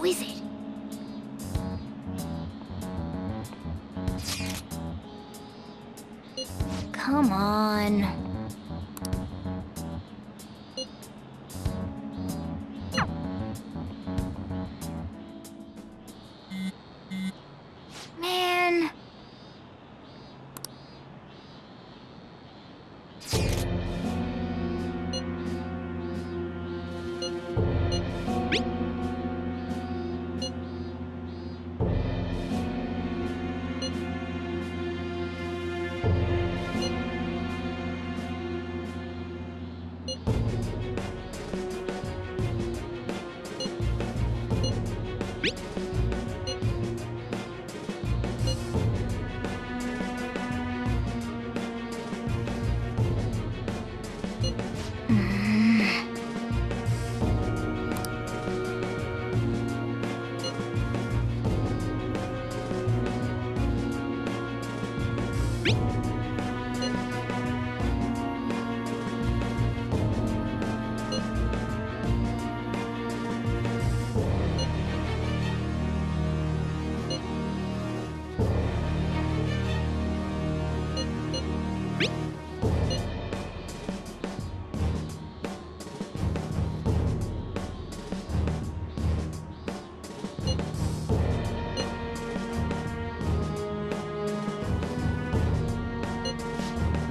is it? Come on. Man.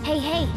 Hey, hey.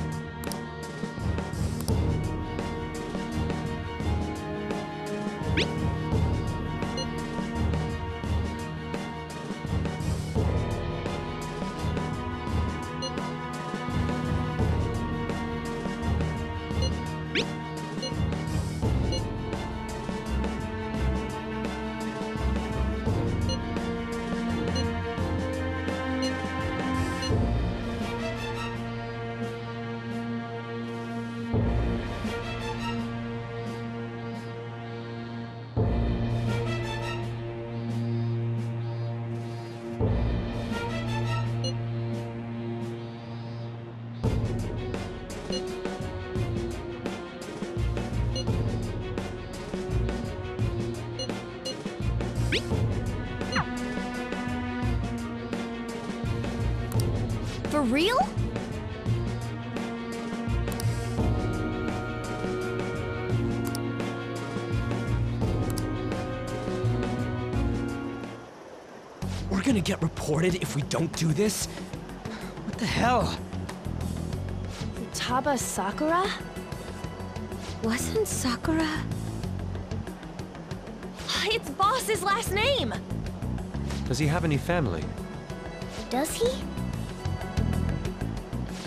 For real? We're gonna get reported if we don't do this? What the hell? Futaba Sakura? Wasn't Sakura... It's Boss's last name! Does he have any family? Does he?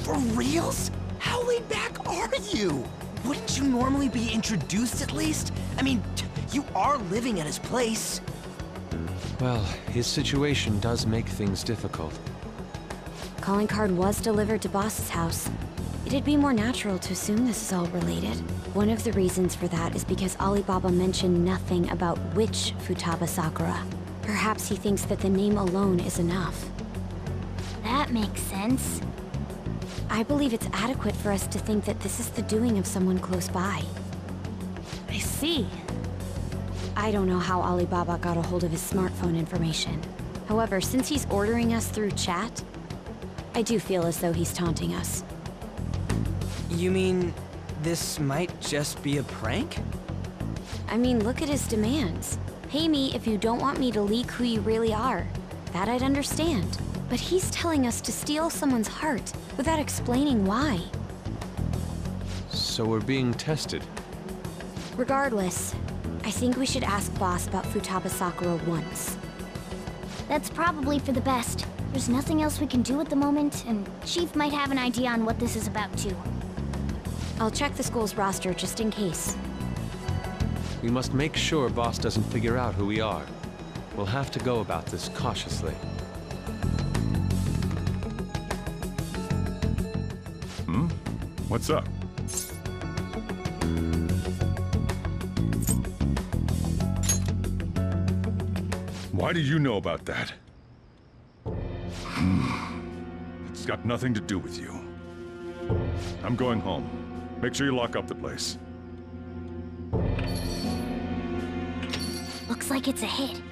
For reals? How laid back are you? Wouldn't you normally be introduced at least? I mean, you are living at his place. Well, his situation does make things difficult. Calling card was delivered to Boss's house. It'd be more natural to assume this is all related. One of the reasons for that is because Alibaba mentioned nothing about which Futaba Sakura. Perhaps he thinks that the name alone is enough. That makes sense. I believe it's adequate for us to think that this is the doing of someone close by. I see. I don't know how Alibaba got a hold of his smartphone information. However, since he's ordering us through chat, I do feel as though he's taunting us. You mean, this might just be a prank? I mean, look at his demands. Pay me if you don't want me to leak who you really are. That I'd understand. But he's telling us to steal someone's heart without explaining why. So we're being tested. Regardless, I think we should ask Boss about Futaba Sakura once. That's probably for the best. There's nothing else we can do at the moment, and Chief might have an idea on what this is about too. I'll check the school's roster just in case. We must make sure Boss doesn't figure out who we are. We'll have to go about this cautiously. What's up? Why do you know about that? It's got nothing to do with you. I'm going home. Make sure you lock up the place. Look Looks like it's a hit.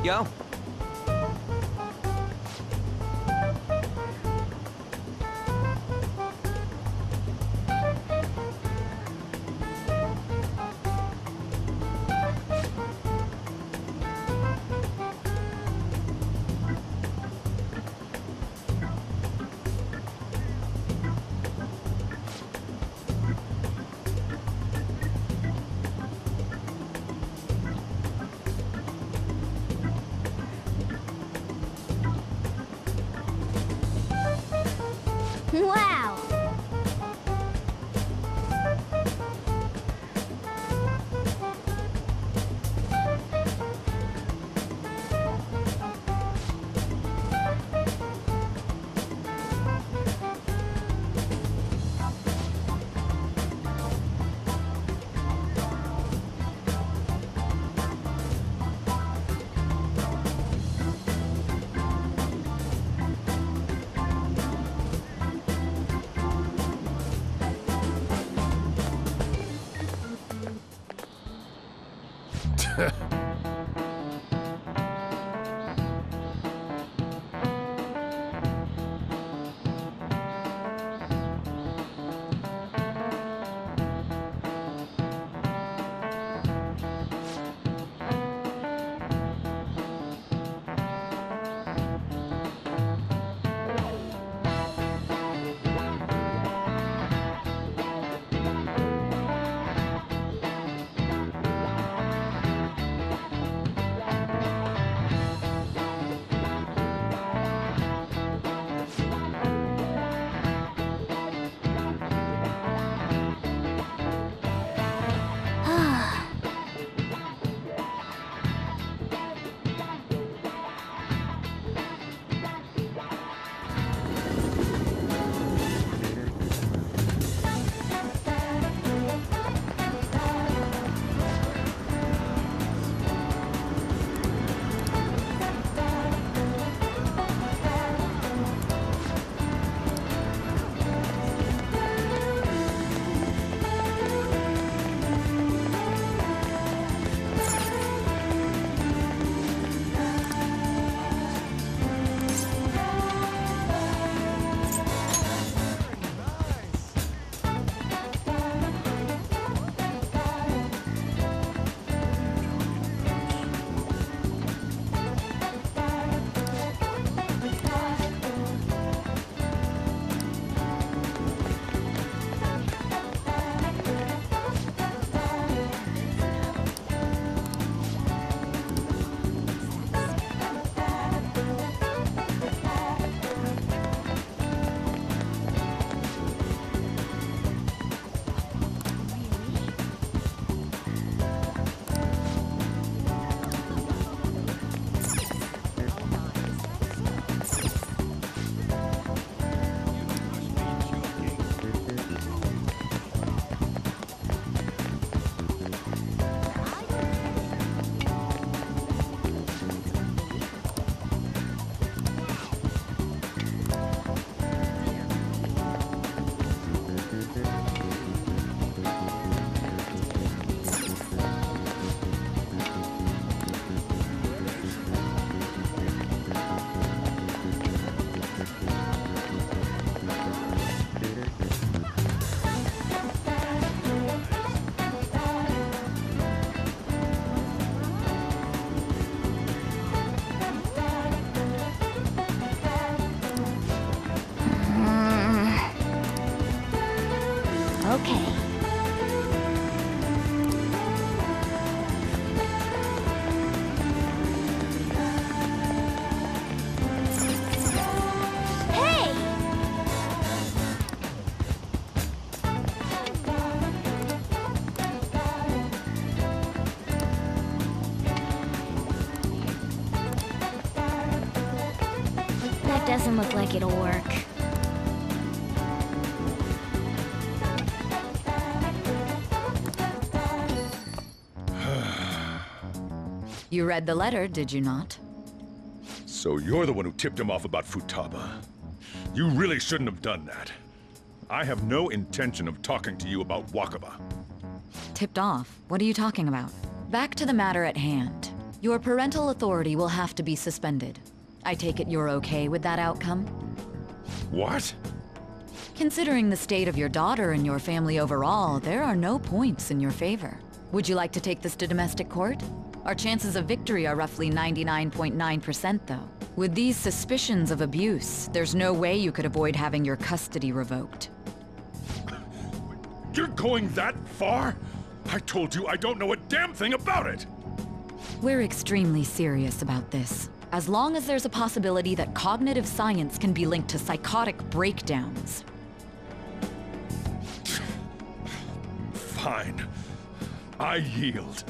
Yo. Wow! Okay. Hey! That doesn't look like it'll work. You read the letter, did you not? So you're the one who tipped him off about Futaba. You really shouldn't have done that. I have no intention of talking to you about Wakaba. Tipped off? What are you talking about? Back to the matter at hand. Your parental authority will have to be suspended. I take it you're okay with that outcome? What? Considering the state of your daughter and your family overall, there are no points in your favor. Would you like to take this to domestic court? Our chances of victory are roughly 99.9%, though. With these suspicions of abuse, there's no way you could avoid having your custody revoked. You're going that far? I told you I don't know a damn thing about it! We're extremely serious about this. As long as there's a possibility that cognitive science can be linked to psychotic breakdowns. Fine. I yield.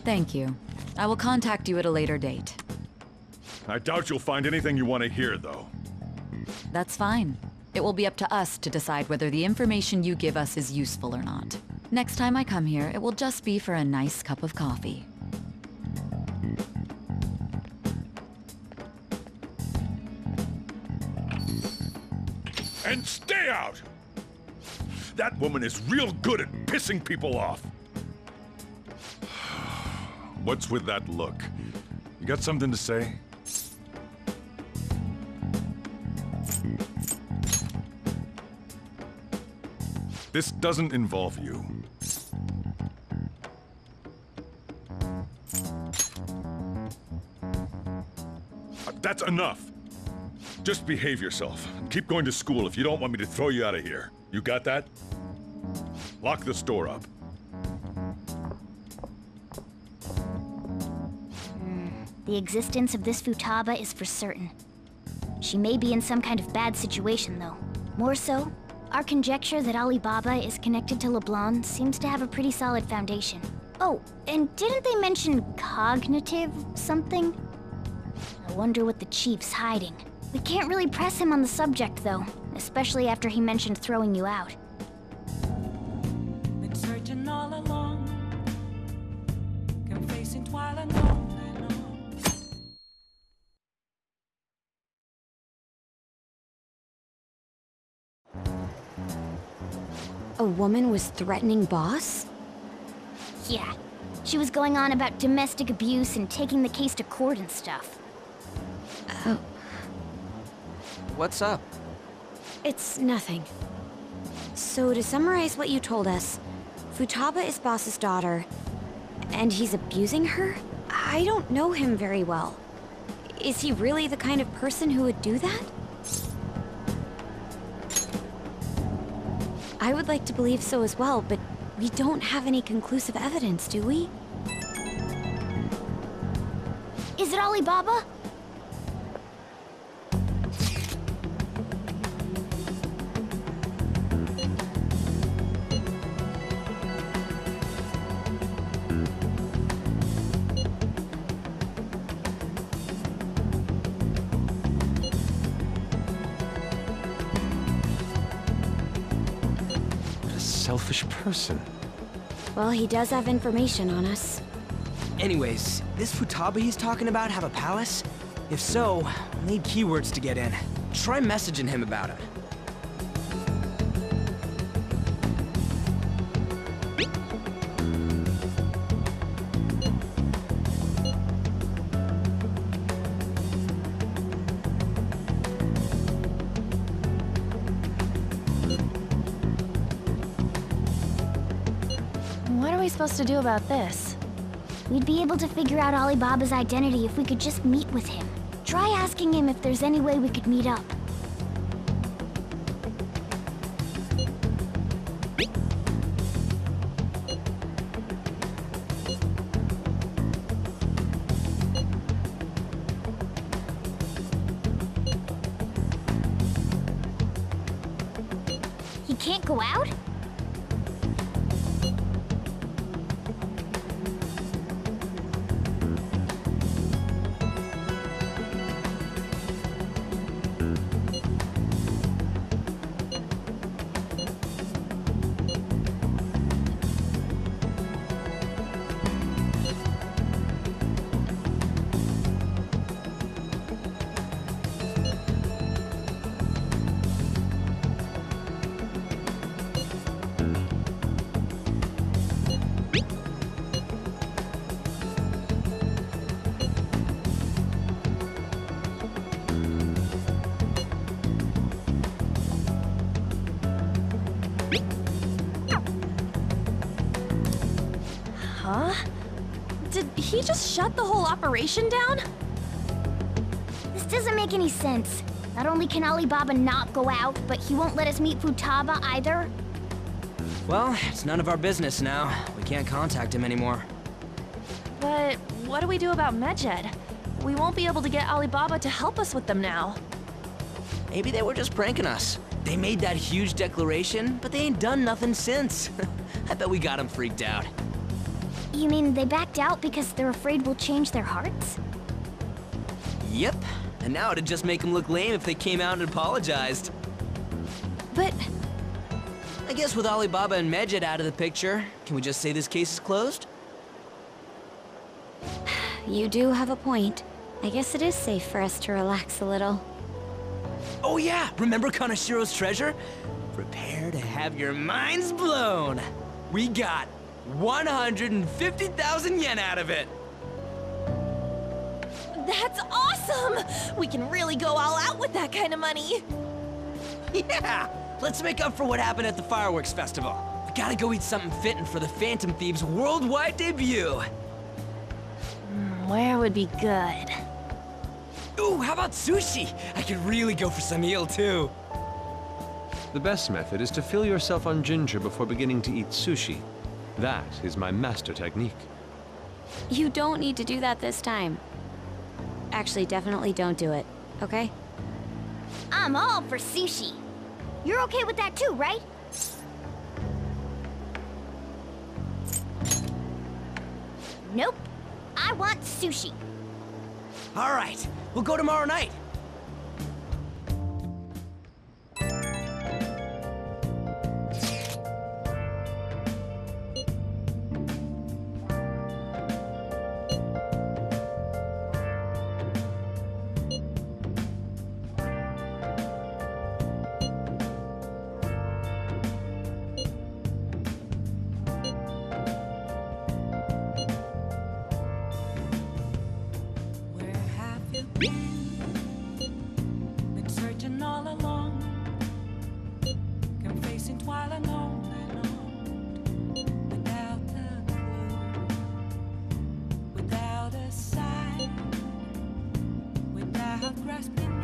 Thank you. I will contact you at a later date. I doubt you'll find anything you want to hear, though. That's fine. It will be up to us to decide whether the information you give us is useful or not. Next time I come here, it will just be for a nice cup of coffee. And stay out! That woman is real good at pissing people off. What's with that look? You got something to say? This doesn't involve you. That's enough. Just behave yourself. And keep going to school if you don't want me to throw you out of here. You got that? Lock the store up. The existence of this Futaba is for certain. She may be in some kind of bad situation, though. More so, our conjecture that Alibaba is connected to LeBlanc seems to have a pretty solid foundation. Oh, and didn't they mention cognitive something? I wonder what the chief's hiding. We can't really press him on the subject, though, especially after he mentioned throwing you out. Been searching all along, confessing while I know. A woman was threatening Boss? Yeah, she was going on about domestic abuse and taking the case to court and stuff. Oh, What's up? it's nothing. So to summarize what you told us, Futaba is Boss's daughter, and he's abusing her? I don't know him very well. Is he really the kind of person who would do that? I would like to believe so as well, but we don't have any conclusive evidence, do we? Is it Alibaba? Selfish person. Well, he does have information on us. Anyways, this Futaba he's talking about have a palace? If so, we'll need keywords to get in. Try messaging him about it. What are we supposed to do about this? We'd be able to figure out Alibaba's identity if we could just meet with him. Try asking him if there's any way we could meet up. He can't go out? Huh? Did he just shut the whole operation down? This doesn't make any sense. Not only can Alibaba not go out, but he won't let us meet Futaba either. Well, it's none of our business now. We can't contact him anymore. But what do we do about Medjed? We won't be able to get Alibaba to help us with them now. Maybe they were just pranking us. They made that huge declaration, but they ain't done nothing since. I bet we got them freaked out. You mean they backed out because they're afraid we'll change their hearts? Yep. And now it'd just make them look lame if they came out and apologized. But I guess with Alibaba and Medjed out of the picture, can we just say this case is closed? You do have a point. I guess it is safe for us to relax a little. Oh yeah, remember Kanashiro's treasure? Prepare to have your minds blown. We got 150,000 yen out of it. that's awesome! We can really go all out with that kind of money. Yeah, let's make up for what happened at the fireworks festival. We gotta go eat something fitting for the Phantom Thieves' worldwide debut. Where would be good? Ooh, how about sushi? I could really go for some eel too. The best method is to fill yourself on ginger before beginning to eat sushi. That is my master technique. You don't need to do that this time. Actually, definitely don't do it, okay? I'm all for sushi. You're okay with that too, right? Nope. I want sushi. All right, we'll go tomorrow night. Where have you been? Been searching all along, confessing while alone without a clue, without a sign, without grasping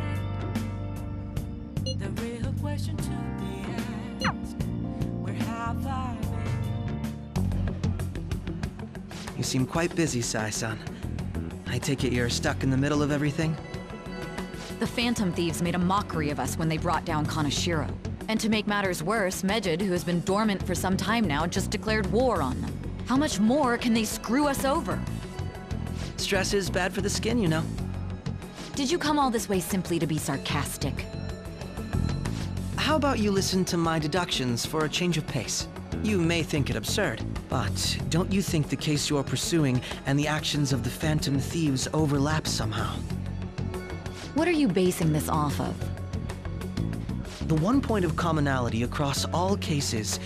it. The real question to be asked: where have I been? You seem quite busy, Sai-san. I take it you're stuck in the middle of everything? The Phantom Thieves made a mockery of us when they brought down Kanashiro. And to make matters worse, Medjed, who has been dormant for some time now, just declared war on them. How much more can they screw us over? Stress is bad for the skin, you know. Did you come all this way simply to be sarcastic? How about you listen to my deductions for a change of pace? You may think it absurd, but don't you think the case you're pursuing and the actions of the Phantom Thieves overlap somehow? What are you basing this off of? The one point of commonality across all cases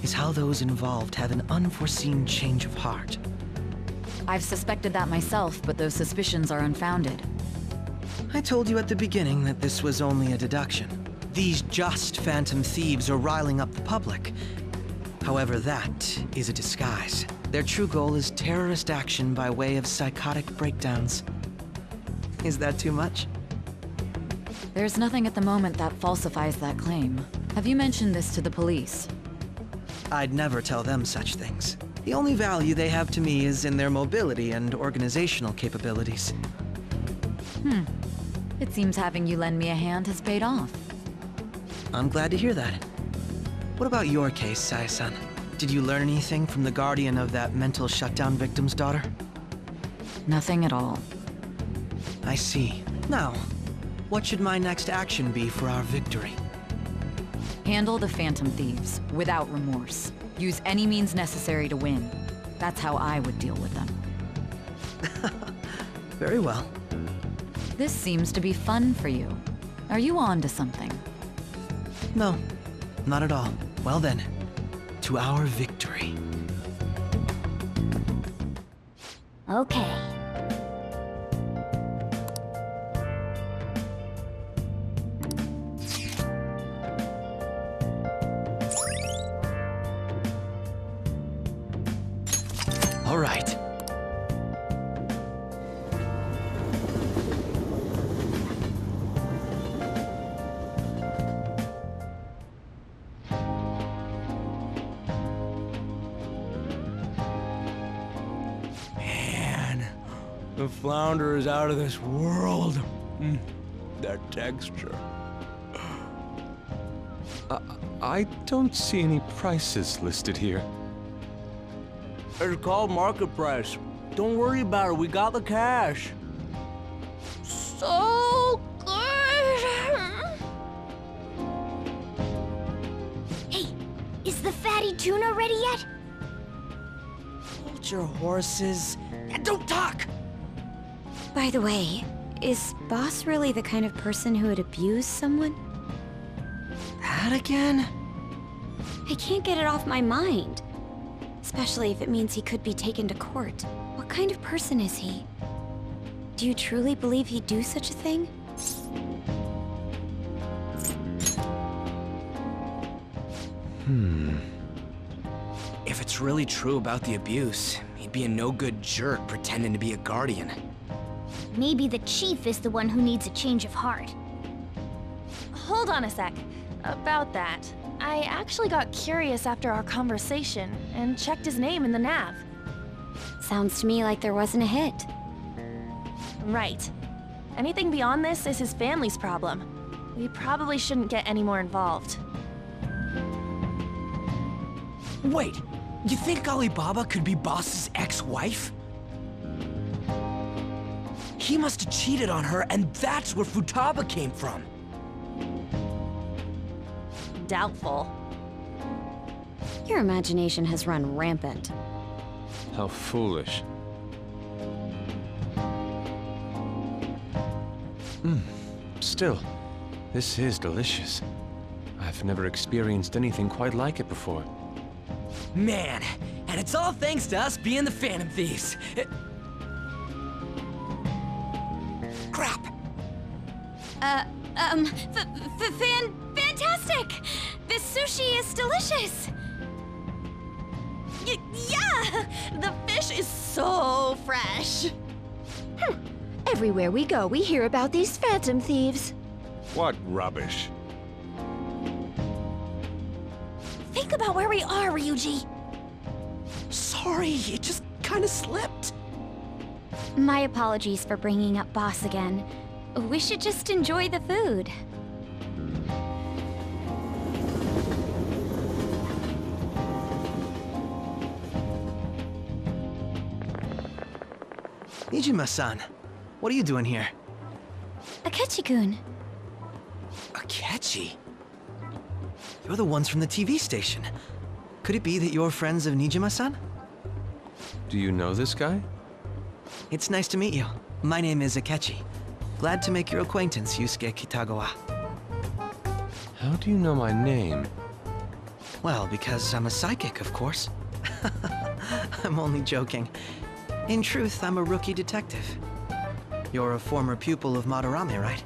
is how those involved have an unforeseen change of heart. I've suspected that myself, but those suspicions are unfounded. I told you at the beginning that this was only a deduction. These just Phantom Thieves are riling up the public. However, that is a disguise. Their true goal is terrorist action by way of psychotic breakdowns. Is that too much? There's nothing at the moment that falsifies that claim. Have you mentioned this to the police? I'd never tell them such things. The only value they have to me is in their mobility and organizational capabilities. It seems having you lend me a hand has paid off. I'm glad to hear that. What about your case, Sai-san? Did you learn anything from the guardian of that mental shutdown victim's daughter? Nothing at all. I see. Now, what should my next action be for our victory? Handle the Phantom Thieves, without remorse. Use any means necessary to win. That's how I would deal with them. Very well. This seems to be fun for you. Are you on to something? No, not at all. Well then, to our victory. Okay. All right. Man, the flounder is out of this world. That texture. I don't see any prices listed here. It's called market price. Don't worry about it, we got the cash. So good! Hey, is the fatty tuna ready yet? Hold your horses and don't talk! By the way, is Boss really the kind of person who would abuse someone? That again? I can't get it off my mind. Especially if it means he could be taken to court. What kind of person is he? Do you truly believe he'd do such a thing? If it's really true about the abuse, he'd be a no-good jerk pretending to be a guardian. Maybe the chief is the one who needs a change of heart. Hold on a sec. About that, I actually got curious after our conversation and checked his name in the nav. Sounds to me like there wasn't a hit. Right. Anything beyond this is his family's problem. We probably shouldn't get any more involved. Wait, you think Alibaba could be Boss's ex-wife? He must have cheated on her, and that's where Futaba came from. Doubtful. Your imagination has run rampant. How foolish. Still, this is delicious. I've never experienced anything quite like it before. Man, and it's all thanks to us being the Phantom Thieves. Crap! Fantastic! This sushi is delicious! Yeah! The fish is so fresh! Everywhere we go, we hear about these Phantom Thieves. What rubbish. Think about where we are, Ryuji! Sorry, it just kinda slipped. My apologies for bringing up Boss again. We should just enjoy the food. Nijima-san, what are you doing here? Akechi-kun. Akechi? You're the ones from the TV station. Could it be that you're friends of Nijima-san? Do you know this guy? It's nice to meet you. My name is Akechi. Glad to make your acquaintance, Yusuke Kitagawa. How do you know my name? Well, because I'm a psychic, of course. I'm only joking. In truth, I'm a rookie detective. You're a former pupil of Madarame, right?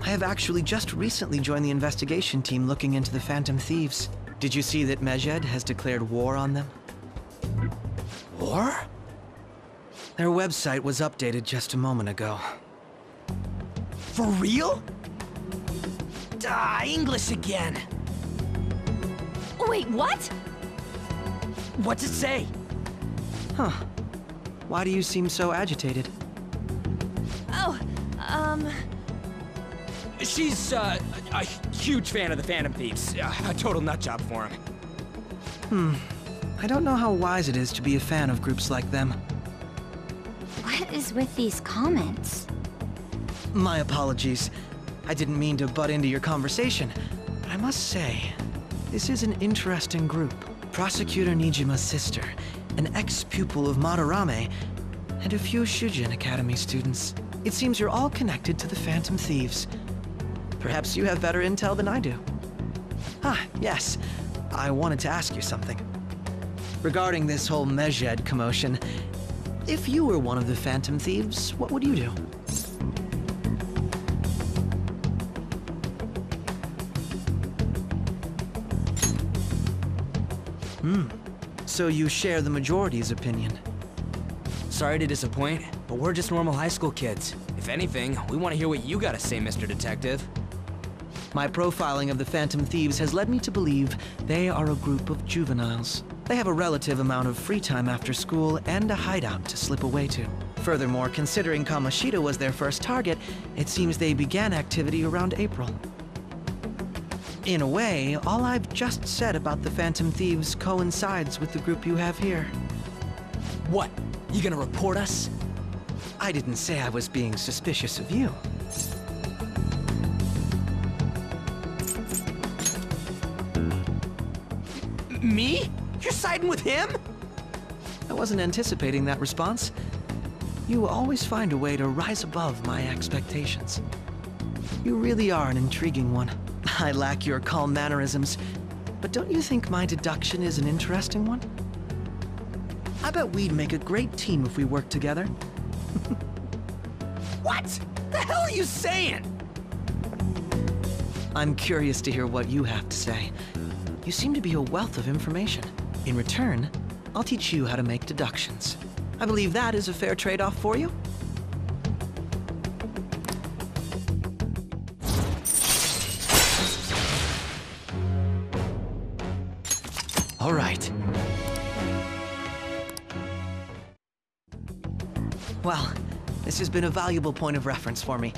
I have actually just recently joined the investigation team looking into the Phantom Thieves. Did you see that Medjed has declared war on them? War? Their website was updated just a moment ago. For real? English again. Wait, what? What's it say? Huh. Why do you seem so agitated? Oh, She's, a huge fan of the Phantom Thieves. A total nutjob for him. I don't know how wise it is to be a fan of groups like them. What is with these comments? My apologies. I didn't mean to butt into your conversation, but I must say, this is an interesting group. Prosecutor Nijima's sister, an ex-pupil of Madarame, and a few Shujin Academy students. It seems you're all connected to the Phantom Thieves. Perhaps you have better intel than I do. Ah, yes. I wanted to ask you something. Regarding this whole Medjed commotion, if you were one of the Phantom Thieves, what would you do? So you share the majority's opinion. Sorry to disappoint, but we're just normal high school kids. If anything, we want to hear what you gotta say, Mr. Detective. My profiling of the Phantom Thieves has led me to believe they are a group of juveniles. They have a relative amount of free time after school and a hideout to slip away to. Furthermore, considering Kamoshida was their first target, it seems they began activity around April. In a way, all I've just said about the Phantom Thieves coincides with the group you have here. What? You gonna report us? I didn't say I was being suspicious of you. Me? You're siding with him? I wasn't anticipating that response. You always find a way to rise above my expectations. You really are an intriguing one. I lack your calm mannerisms, but don't you think my deduction is an interesting one? I bet we'd make a great team if we worked together. What? The hell are you saying? I'm curious to hear what you have to say. You seem to be a wealth of information. In return, I'll teach you how to make deductions. I believe that is a fair trade-off for you. All right. Well, this has been a valuable point of reference for me.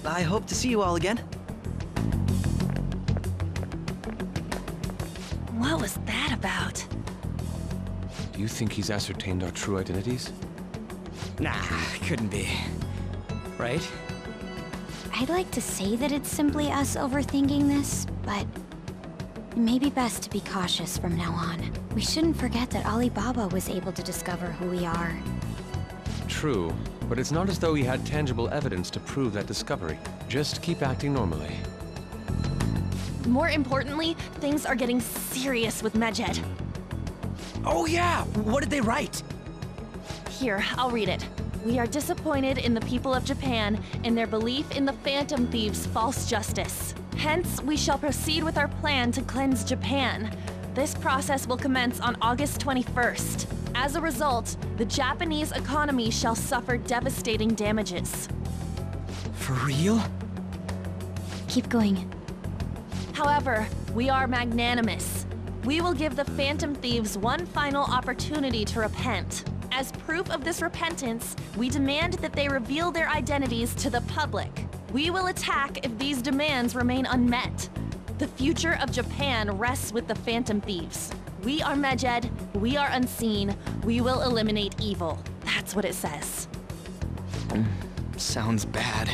I hope to see you all again. what was that about? Do you think he's ascertained our true identities? Nah, couldn't be. Right? I'd like to say that it's simply us overthinking this, but it may be best to be cautious from now on. We shouldn't forget that Alibaba was able to discover who we are. True, but it's not as though he had tangible evidence to prove that discovery. Just keep acting normally. More importantly, things are getting serious with Medjed. Oh yeah, what did they write? Here, I'll read it. We are disappointed in the people of Japan in their belief in the Phantom Thieves' false justice. Hence, we shall proceed with our plan to cleanse Japan. This process will commence on August 21st. As a result, the Japanese economy shall suffer devastating damages. For real? Keep going. However, we are magnanimous. We will give the Phantom Thieves one final opportunity to repent. As proof of this repentance, we demand that they reveal their identities to the public. We will attack if these demands remain unmet. The future of Japan rests with the Phantom Thieves. We are Medjed, we are unseen, we will eliminate evil. That's what it says. Sounds bad.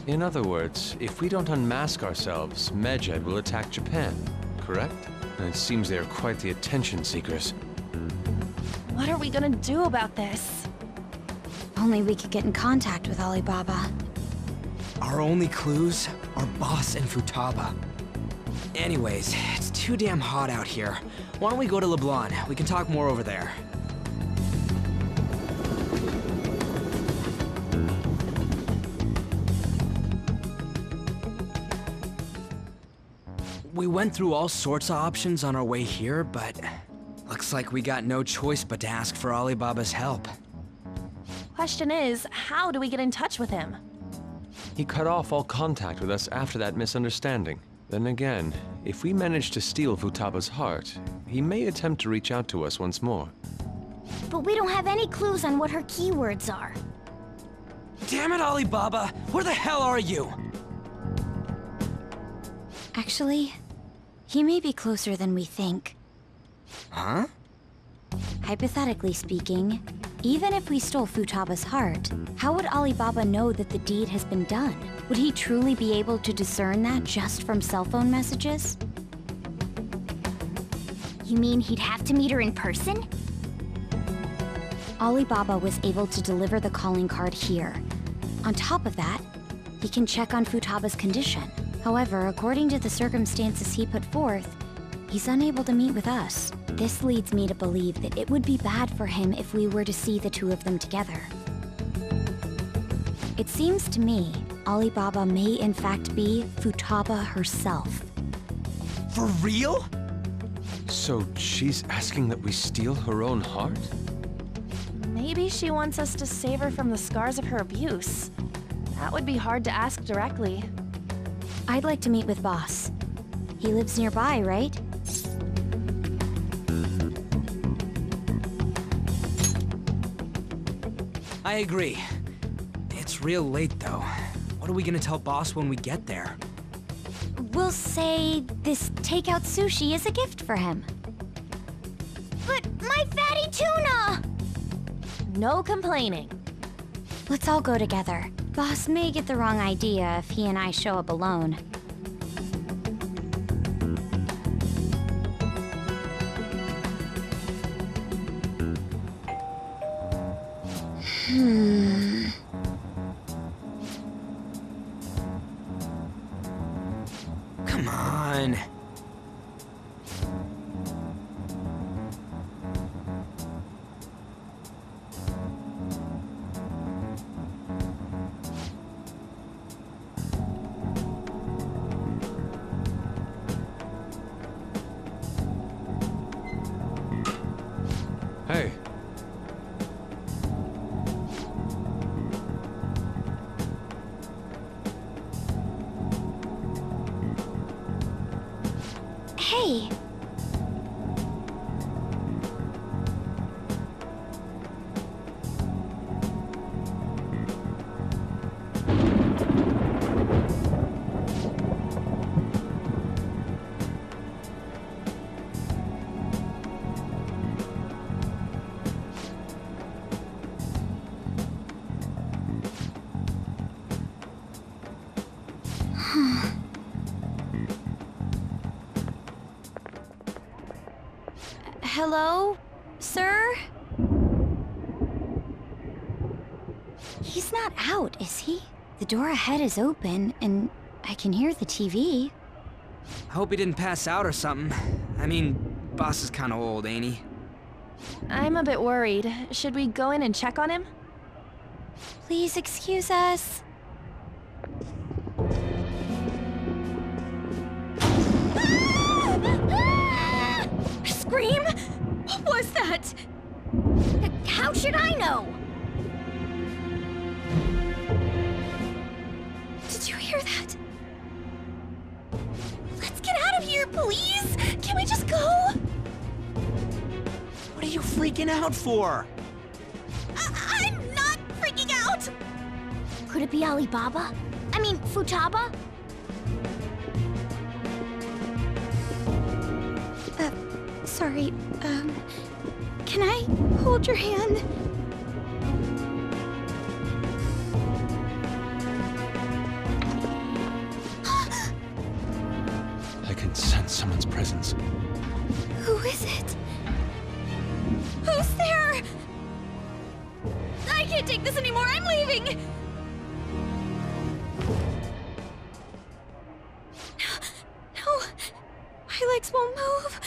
In other words, if we don't unmask ourselves, Medjed will attack Japan, correct? And it seems they are quite the attention seekers. What are we gonna do about this? Only we could get in contact with Alibaba. Our only clues are Boss and Futaba. Anyways, it's too damn hot out here. Why don't we go to LeBlanc? We can talk more over there. We went through all sorts of options on our way here, but looks like we got no choice but to ask for Alibaba's help. Question is, how do we get in touch with him? He cut off all contact with us after that misunderstanding. Then again, if we manage to steal Futaba's heart, he may attempt to reach out to us once more. But we don't have any clues on what her keywords are. Damn it, Alibaba! Where the hell are you? Actually, he may be closer than we think. Huh? Hypothetically speaking, even if we stole Futaba's heart, how would Alibaba know that the deed has been done? Would he truly be able to discern that just from cell phone messages? You mean he'd have to meet her in person? Alibaba was able to deliver the calling card here. On top of that, he can check on Futaba's condition. However, according to the circumstances he put forth, he's unable to meet with us. This leads me to believe that it would be bad for him if we were to see the two of them together. It seems to me Alibaba may in fact be Futaba herself. For real? So she's asking that we steal her own heart? Maybe she wants us to save her from the scars of her abuse. That would be hard to ask directly. I'd like to meet with Boss. He lives nearby, right? I agree. It's real late, though. What are we gonna tell Boss when we get there? We'll say this takeout sushi is a gift for him. But my fatty tuna! No complaining. Let's all go together. Boss may get the wrong idea if he and I show up alone. Come on. Hey. Hey! Hello, sir? He's not out, is he? The door ahead is open, and I can hear the TV. I hope he didn't pass out or something. I mean, Boss is kinda old, ain't he? I'm a bit worried. Should we go in and check on him? Please excuse us. Scream? What was that? How should I know? Did you hear that? Let's get out of here, please! Can we just go? What are you freaking out for? I'm not freaking out! Could it be Alibaba? I mean, Futaba? Sorry, can I hold your hand? I can sense someone's presence. Who is it? Who's there? I can't take this anymore, I'm leaving! No, my legs won't move.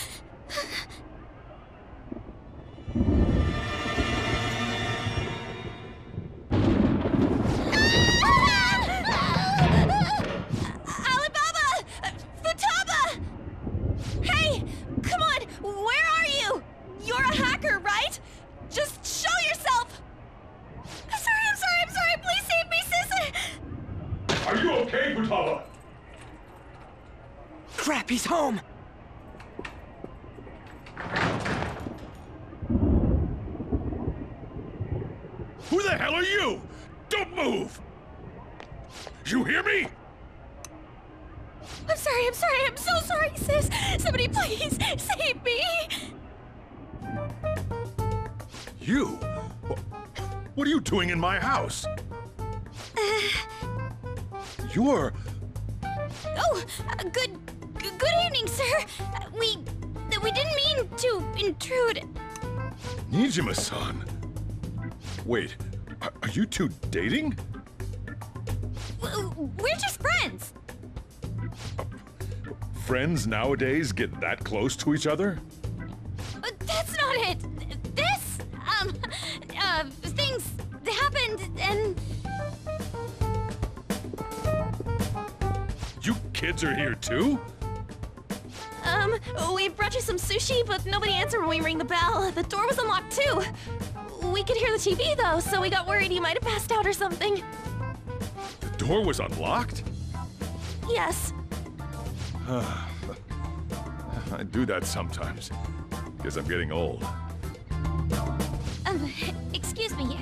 Are you okay, Futaba? Crap, he's home! hell are you? Don't move! You hear me? I'm sorry, I'm so sorry, sis. Somebody please save me. You? What are you doing in my house? You're... Oh, good evening, sir. We didn't mean to intrude. Nijima-san. Wait, are you two dating? We're just friends. Friends nowadays get that close to each other? That's not it. This, things happened and... You kids are here too? We brought you some sushi, but nobody answered when we rang the bell. The door was unlocked too. We could hear the TV though, so we got worried he might have passed out or something. The door was unlocked? Yes. I do that sometimes. Guess I'm getting old. Excuse me.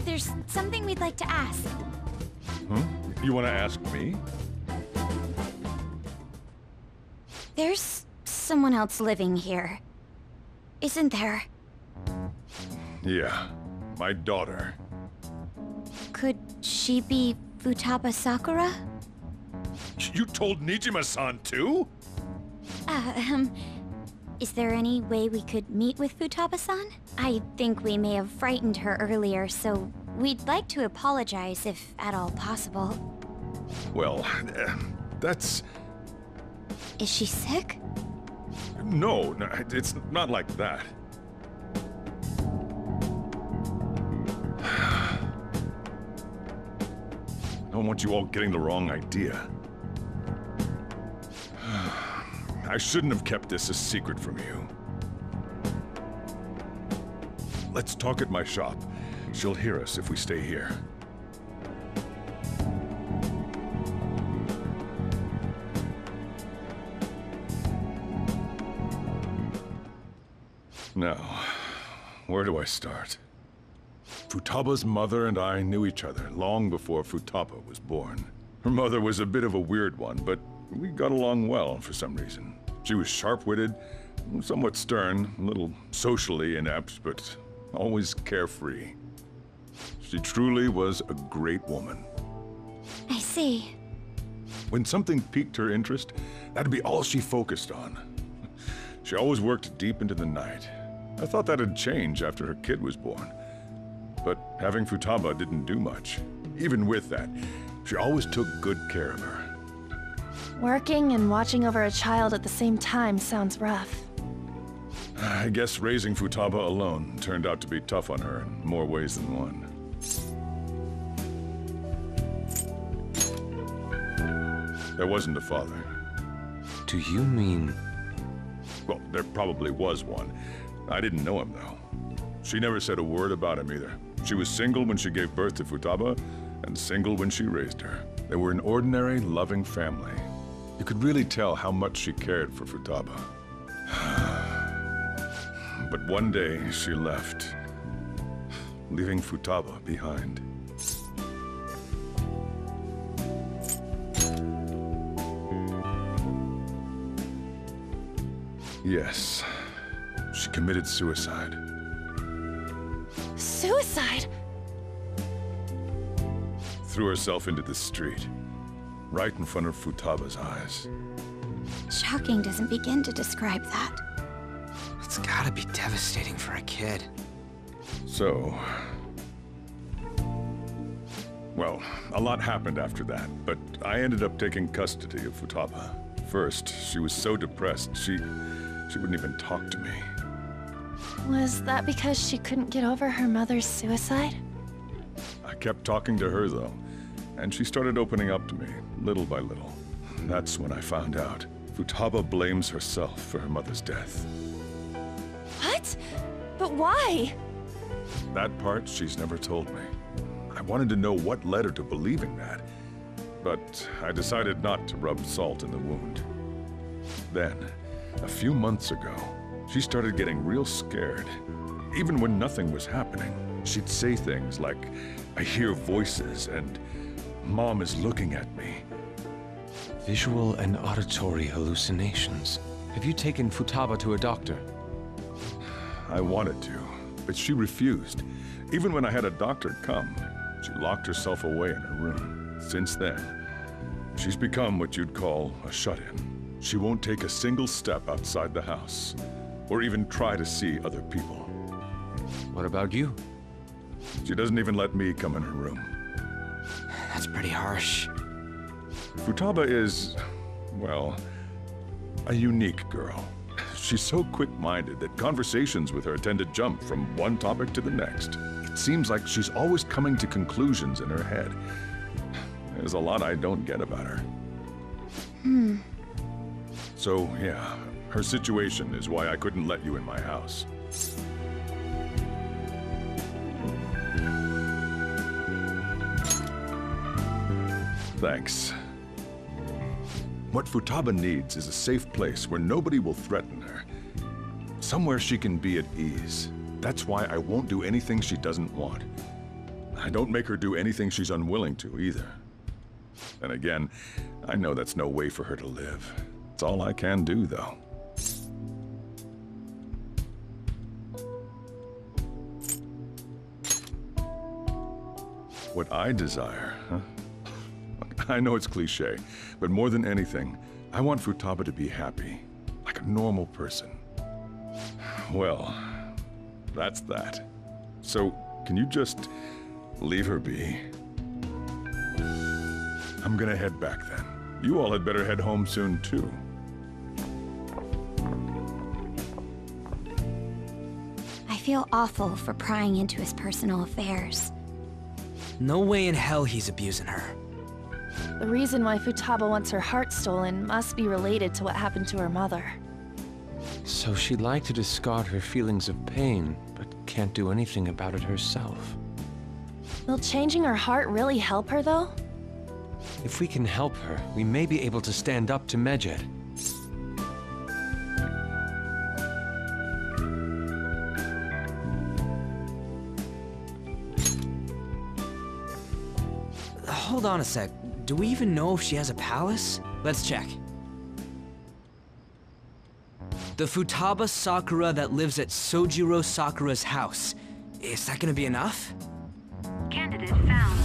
There's something we'd like to ask. You want to ask me? There's someone else living here, isn't there? Yeah, my daughter. Could she be Futaba Sakura? You told Nijima-san too? Is there any way we could meet with Futaba-san? I think we may have frightened her earlier, so we'd like to apologize if at all possible. Well, that's... Is she sick? No, it's not like that. I don't want you all getting the wrong idea. I shouldn't have kept this a secret from you. Let's talk at my shop. She'll hear us if we stay here. Now, where do I start? Futaba's mother and I knew each other long before Futaba was born. Her mother was a bit of a weird one, but we got along well for some reason. She was sharp-witted, somewhat stern, a little socially inept, but always carefree. She truly was a great woman. I see. When something piqued her interest, that'd be all she focused on. She always worked deep into the night. I thought that'd change after her kid was born. But having Futaba didn't do much. Even with that, she always took good care of her. Working and watching over a child at the same time sounds rough. I guess raising Futaba alone turned out to be tough on her in more ways than one. There wasn't a father. Do you mean... Well, there probably was one. I didn't know him, though. She never said a word about him either. She was single when she gave birth to Futaba, and single when she raised her. They were an ordinary, loving family. You could really tell how much she cared for Futaba. But one day, she left, leaving Futaba behind. Yes, she committed suicide. Suicide? Threw herself into the street, right in front of Futaba's eyes. Shocking doesn't begin to describe that. It's gotta be devastating for a kid. So... Well, a lot happened after that, but I ended up taking custody of Futaba. First, she was so depressed, she wouldn't even talk to me. Was that because she couldn't get over her mother's suicide? I kept talking to her, though, and she started opening up to me, little by little. That's when I found out. Futaba blames herself for her mother's death. What? But why? That part she's never told me. I wanted to know what led her to believing that, but I decided not to rub salt in the wound. Then, a few months ago, she started getting real scared, even when nothing was happening. She'd say things like, "I hear voices," and "Mom is looking at me." Visual and auditory hallucinations. Have you taken Futaba to a doctor? I wanted to, but she refused. Even when I had a doctor come, she locked herself away in her room. Since then, she's become what you'd call a shut-in. She won't take a single step outside the house, or even try to see other people. What about you? She doesn't even let me come in her room. That's pretty harsh. Futaba is, well, a unique girl. She's so quick-minded that conversations with her tend to jump from one topic to the next. It seems like she's always coming to conclusions in her head. There's a lot I don't get about her. So, yeah, her situation is why I couldn't let you in my house. Thanks. What Futaba needs is a safe place where nobody will threaten her. Somewhere she can be at ease. That's why I won't do anything she doesn't want. I don't make her do anything she's unwilling to, either. And again, I know that's no way for her to live. It's all I can do, though. What I desire, huh? I know it's cliché, but more than anything, I want Futaba to be happy, like a normal person. Well, that's that. So, can you just leave her be? I'm gonna head back then. You all had better head home soon, too. I feel awful for prying into his personal affairs. No way in hell he's abusing her. The reason why Futaba wants her heart stolen must be related to what happened to her mother. So she'd like to discard her feelings of pain, but can't do anything about it herself. Will changing her heart really help her, though? If we can help her, we may be able to stand up to Medjed. Hold on a sec. Do we even know if she has a palace? Let's check. The Futaba Sakura that lives at Sojiro Sakura's house. Is that gonna be enough? Candidate found.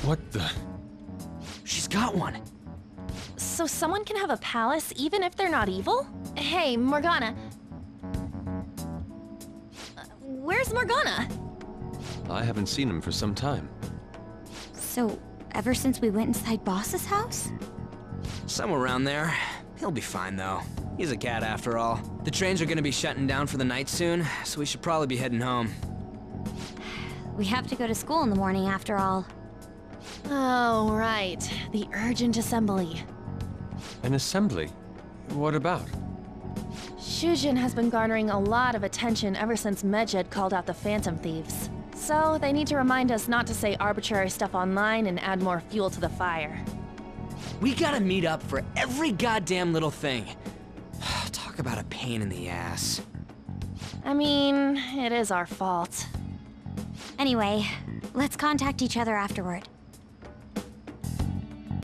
What the? She's got one. So someone can have a palace even if they're not evil? Hey, Morgana. Where's Morgana? I haven't seen him for some time. So, ever since we went inside Boss's house? Somewhere around there. He'll be fine, though. He's a cat, after all. The trains are gonna be shutting down for the night soon, so we should probably be heading home. We have to go to school in the morning, after all. Oh, right. The urgent assembly. An assembly? What about? Shujin has been garnering a lot of attention ever since Medjed called out the Phantom Thieves. So, they need to remind us not to say arbitrary stuff online and add more fuel to the fire. We gotta meet up for every goddamn little thing. Talk about a pain in the ass. I mean, it is our fault. Anyway, let's contact each other afterward.